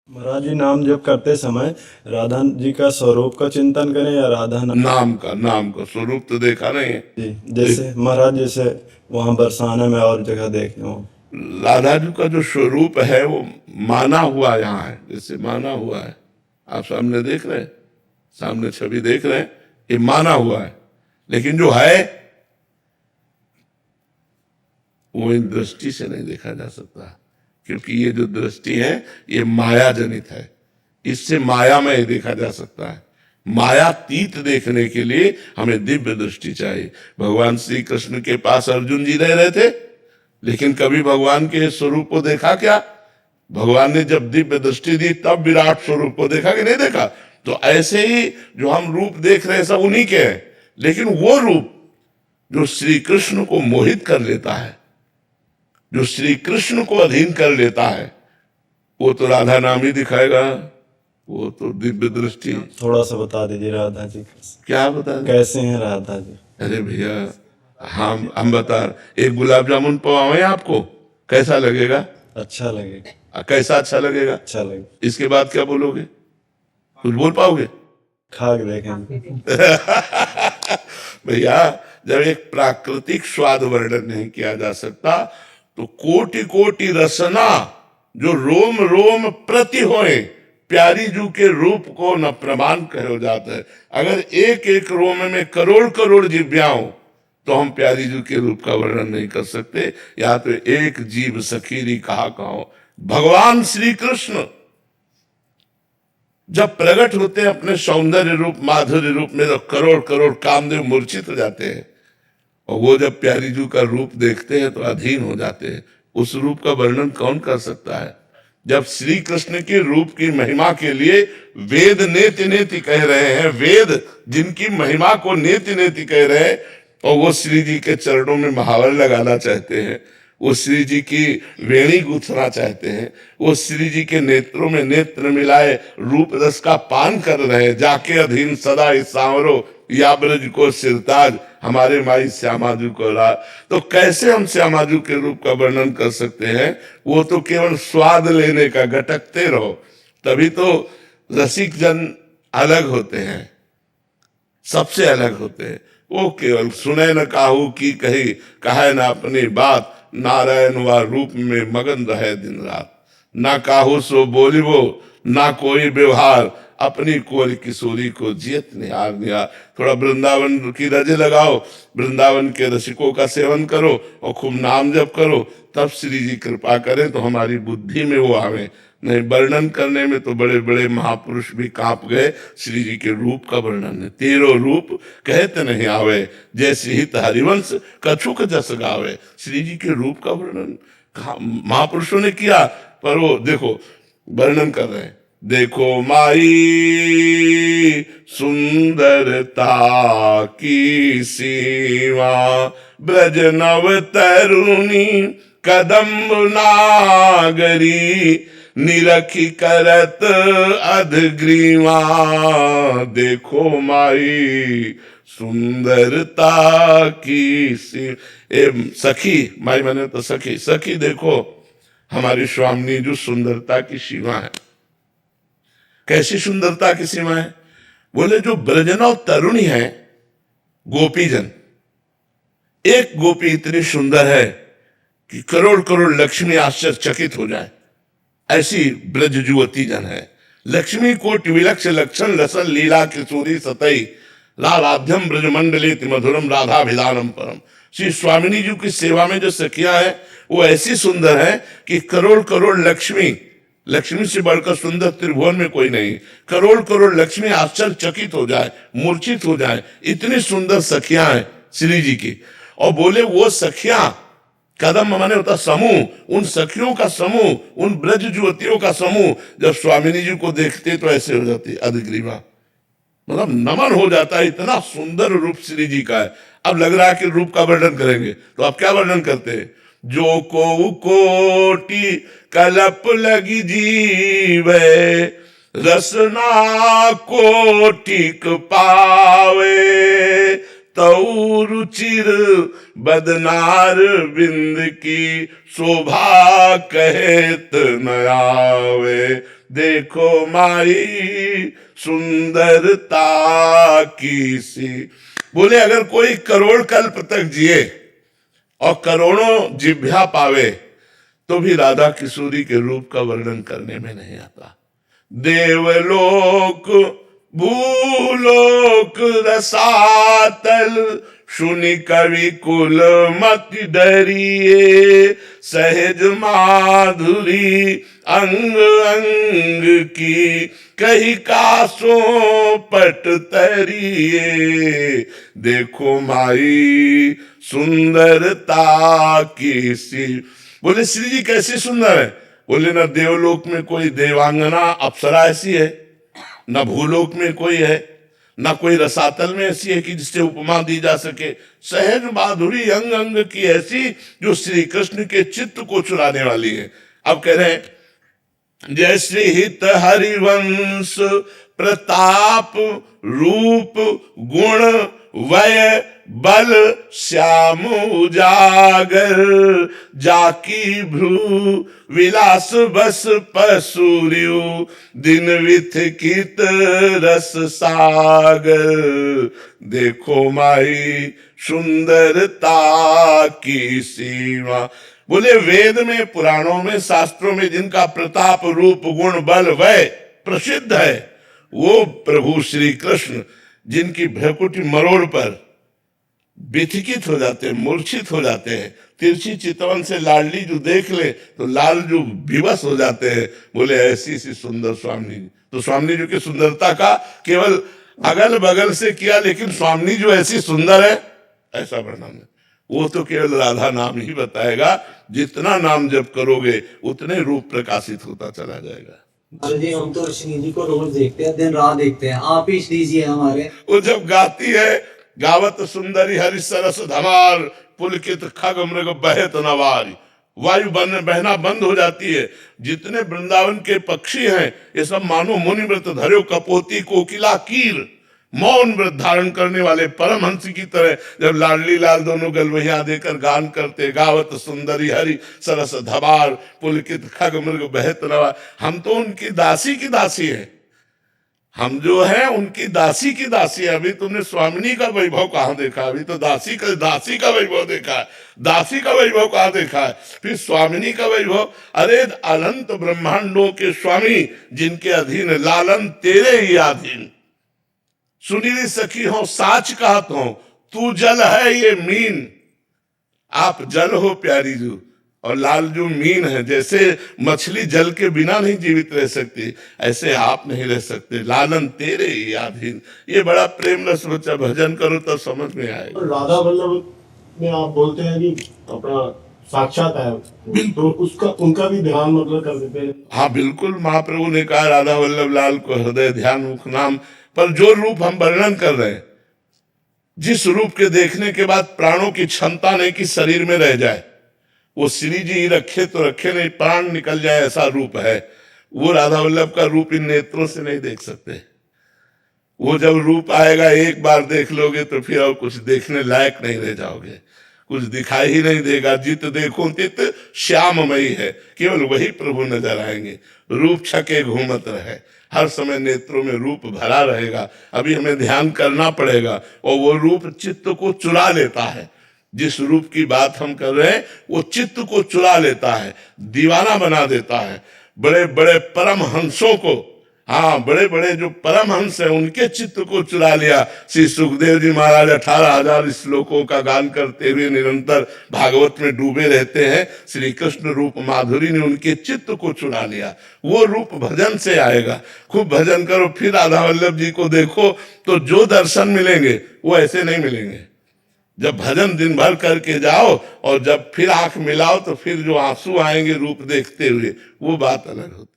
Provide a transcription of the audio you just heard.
महाराज जी, नाम जप करते समय राधा जी का स्वरूप का चिंतन करें या राधा नाम का स्वरूप तो देखा नहीं है। जी? जैसे महाराज, जैसे वहाँ बरसाने में और जगह देखे हो। राधा जी का जो स्वरूप है वो माना हुआ यहाँ है, जैसे माना हुआ है। आप सामने देख रहे हैं, सामने छवि देख रहे हैं, ये माना हुआ है। लेकिन जो है वो इन दृष्टि से नहीं देखा जा सकता, क्योंकि ये जो दृष्टि है ये माया जनित है। इससे माया में ही देखा जा सकता है। मायातीत देखने के लिए हमें दिव्य दृष्टि चाहिए। भगवान श्री कृष्ण के पास अर्जुन जी रह रहे थे, लेकिन कभी भगवान के स्वरूप को देखा क्या? भगवान ने जब दिव्य दृष्टि दी तब विराट स्वरूप को देखा कि नहीं देखा? तो ऐसे ही जो हम रूप देख रहे हैं सब उन्हीं के हैं, लेकिन वो रूप जो श्री कृष्ण को मोहित कर लेता है, जो श्री कृष्ण को अधीन कर लेता है, वो तो राधा नाम ही दिखाएगा। वो तो दिव्य दृष्टि। थोड़ा सा बता दीजिए राधा जी क्या बता दें? कैसे हैं राधा जी? अरे भैया, हम बता, एक गुलाब जामुन पवाएं आपको, कैसा लगेगा? अच्छा लगेगा। कैसा अच्छा लगेगा? अच्छा लगेगा। इसके बाद क्या बोलोगे? कुछ बोल पाओगे? खा के देखेंगे। भैया, जब एक प्राकृतिक स्वाद वर्णन नहीं किया जा सकता तो कोटि कोटि रसना जो रोम रोम प्रति होए प्यारी जू के रूप को न प्रमाण कहो जाता है। अगर एक एक रोम में करोड़ करोड़ जीव्या हो तो हम प्यारी जू के रूप का वर्णन नहीं कर सकते। या तो एक जीव सखीरी कहा कहो। भगवान श्री कृष्ण जब प्रकट होते हैं अपने सौंदर्य रूप माधुर्य रूप में, तो करोड़ करोड़ कामदेव मूर्छित हो जाते हैं, और वो जब प्यारी जू का रूप देखते हैं तो अधीन हो जाते हैं। उस रूप का वर्णन कौन कर सकता है? जब श्री कृष्ण के रूप की महिमा के लिए वेद नेति नेति कह रहे हैं, वेद जिनकी महिमा को नेति नेति कह रहे हैं, और वो श्री जी के चरणों में महावर लगाना चाहते हैं, वो श्री जी की वेणी गूंथना चाहते हैं, वो श्री जी के नेत्रों में नेत्र मिलाए रूप रस का पान कर रहे हैं, जाके अधीन सदा इस सांवरो या ब्रज को सिरताज हमारे माई श्यामाजू को ला। तो कैसे हम श्यामाजू के रूप का वर्णन कर सकते हैं? वो तो केवल स्वाद लेने का, गटकते रहो। तभी तो रसिक जन अलग होते हैं, सबसे अलग होते हैं। वो केवल सुने न काहू की कही, कहे न अपनी बात, नारायण व रूप में मगन रहे दिन रात। ना काहू सो बोलिबो ना कोई व्यवहार, अपनी कोई किशोरी को जियत निहार निहार। थोड़ा वृंदावन की रजे लगाओ, वृंदावन के रसिकों का सेवन करो और खूब नाम जप करो, तब श्री जी कृपा करें तो हमारी बुद्धि में वो आवे। नहीं, वर्णन करने में तो बड़े बड़े महापुरुष भी कांप गए। श्री जी के रूप का वर्णन है। तेरो रूप कहते नहीं आवे, जैसे हित हरिवंश कछुक जस गावे। श्री जी के रूप का वर्णन महापुरुषों ने किया, पर वो देखो वर्णन कर रहे हैं। देखो माई सुंदरता की सीमा, ब्रज नव तरुणी कदम्ब नागरी, निरखी करत अधग्रीवा। देखो माई सुंदरता की सखी, माई माने तो सखी, सखी देखो हमारी स्वामी जो सुंदरता की सीमा है। कैसी सुंदरता की सीमा है? बोले जो ब्रजनव तरुणी है, गोपीजन, एक गोपी इतनी सुंदर है कि करोड़ करोड़ लक्ष्मी आश्चर्यचकित हो जाए, ऐसी ब्रज जुवती जन है। लक्ष्मी कोटि विलक्ष लक्षण लसन लीला किशोरी सतई, राधाध्यम ब्रजमंडली मधुरम राधाभिधानम परम। श्री स्वामिनी जी की सेवा में जो सखियां है वो ऐसी सुंदर है कि करोड़ करोड़ लक्ष्मी, लक्ष्मी से बढ़कर सुंदर त्रिभुवन में कोई नहीं, करोड़ करोड़ लक्ष्मी आश्चर्यचकित हो जाए, मूर्छित हो जाए, इतनी सुंदर सखियां हैं श्री जी की। और बोले वो सखियां, कदम माने होता समूह, उन सखियों का समूह, उन ब्रज युवतियों का समूह जब स्वामिनी जी को देखते तो ऐसे हो जाती अधग्रीवा, मतलब नमन हो जाता है। इतना सुंदर रूप श्री जी का है। अब लग रहा है कि रूप का वर्णन करेंगे, तो आप क्या वर्णन करते हैं? जो को कोटि कलप लगी जीवे, रसना कोटिक पावे, तऊ रुचिर बदनार बिंद की शोभा कहत न आवे। देखो माई सुंदरता की सी। बोले अगर कोई करोड़ कल्प तक जिए और करोड़ों जिभ्या पावे तो भी राधा किशोरी के रूप का वर्णन करने में नहीं आता। देवलोक भूलोक रसातल सुनि कवि कुल मति डरिए, सहज माधुरी अंग अंग की कही कासों पट तरिए। देखो माई सुंदरता की सी। बोले श्री जी कैसी सुंदर है? बोले न देवलोक में कोई देवांगना अप्सरा ऐसी है, न भूलोक में कोई है, न कोई रसातल में ऐसी है कि जिससे उपमा दी जा सके। सहज माधुरी अंग अंग की ऐसी जो श्री कृष्ण के चित्त को चुराने वाली है। अब कह रहे हैं जय श्री हित हरिवंश प्रताप रूप गुण वय बल श्याम उजागर, जाकी भ्रू विलास बस पसूर्यु दिन विथकित रस सागर। देखो माई सुंदरता की सीमा। बोले वेद में पुराणों में शास्त्रों में जिनका प्रताप रूप गुण बल वय प्रसिद्ध है, वो प्रभु श्री कृष्ण जिनकी भ्रकुटी मरोड़ पर विथिकित हो जाते हैं, मूर्छित हो जाते हैं। तिरछी चितवन से लाडली जो देख ले तो लाल जो विवश हो जाते हैं। बोले ऐसी सी सुंदर स्वामी जी। तो स्वामी जी की सुंदरता का केवल अगल बगल से किया, लेकिन स्वामी जो ऐसी सुंदर है ऐसा वर्णन है। वो तो केवल राधा नाम ही बताएगा। जितना नाम जप करोगे उतने रूप प्रकाशित होता चला जाएगा। अरे जी हम तो श्री जी को रोज देखते हैं, दिन रात देखते हैं। आप ही श्री जी हैं हमारे। वो जब गाती है गावत सुंदरी हरि सरस धमार, पुलकित खग मृग बहत नवारी। वायु बहना बंद हो जाती है। जितने वृंदावन के पक्षी हैं ये सब मानो मुनि व्रत धर्यो कपोती कोकिला कीर, मौन व्रत धारण करने वाले परमहंस की तरह जब लाडली लाल दोनों गलवहिया देकर गान करते, गावत सुंदरी हरि सरस धमार, पुलकित खग मृग बहत नवार। हम तो उनकी दासी की दासी हैं। हम जो है उनकी दासी की दासी है। अभी तुमने स्वामिनी का वैभव कहाँ देखा? अभी तो दासी का वैभव देखा है। दासी का वैभव कहाँ देखा है? फिर स्वामिनी का वैभव। अरे अनंत ब्रह्मांडों के स्वामी जिनके अधीन लालन तेरे ही अधीन। सुनीली सखी हो साच कहत हो, तू जल है ये मीन। आप जल हो प्यारी जू और लाल जो मीन है। जैसे मछली जल के बिना नहीं जीवित रह सकती, ऐसे आप नहीं रह सकते। लालन तेरे ही अधीन। ये बड़ा प्रेम रस बच्चा, भजन करो तो समझ में आएगा। राधा वल्लभ में आप बोलते हैं कि अपना साक्षात है, तो उसका उनका भी ध्यान मतलब कर देते हैं। हाँ बिल्कुल, महाप्रभु ने कहा राधा वल्लभ लाल को हृदय ध्यान मुख नाम। पर जो रूप हम वर्णन कर रहे हैं, जिस रूप के देखने के बाद प्राणों की क्षमता नहीं कि शरीर में रह जाए, वो श्री जी रखे तो रखे नहीं प्राण निकल जाए ऐसा रूप है। वो राधा वल्लभ का रूप इन नेत्रों से नहीं देख सकते। वो जब रूप आएगा एक बार देख लोगे तो फिर और कुछ देखने लायक नहीं रह जाओगे, कुछ दिखाई ही नहीं देगा। जित देखो तित श्याममयी है, केवल वही प्रभु नजर आएंगे। रूप छके घूमत रहे, हर समय नेत्रों में रूप भरा रहेगा। अभी हमें ध्यान करना पड़ेगा। और वो रूप चित्त को चुरा लेता है। जिस रूप की बात हम कर रहे हैं वो चित्त को चुरा लेता है, दीवाना बना देता है। बड़े बड़े परमहंसों को, हाँ बड़े बड़े जो परमहंस हैं उनके चित्त को चुरा लिया। श्री सुखदेव जी महाराज 18,000 श्लोकों का गान करते हुए निरंतर भागवत में डूबे रहते हैं। श्री कृष्ण रूप माधुरी ने उनके चित्त को चुरा लिया। वो रूप भजन से आएगा। खूब भजन करो, फिर राधा वल्लभ जी को देखो तो जो दर्शन मिलेंगे वो ऐसे नहीं मिलेंगे। जब भजन दिन भर करके जाओ और जब फिर आंख मिलाओ तो फिर जो आंसू आएंगे रूप देखते हुए, वो बात अलग होती है।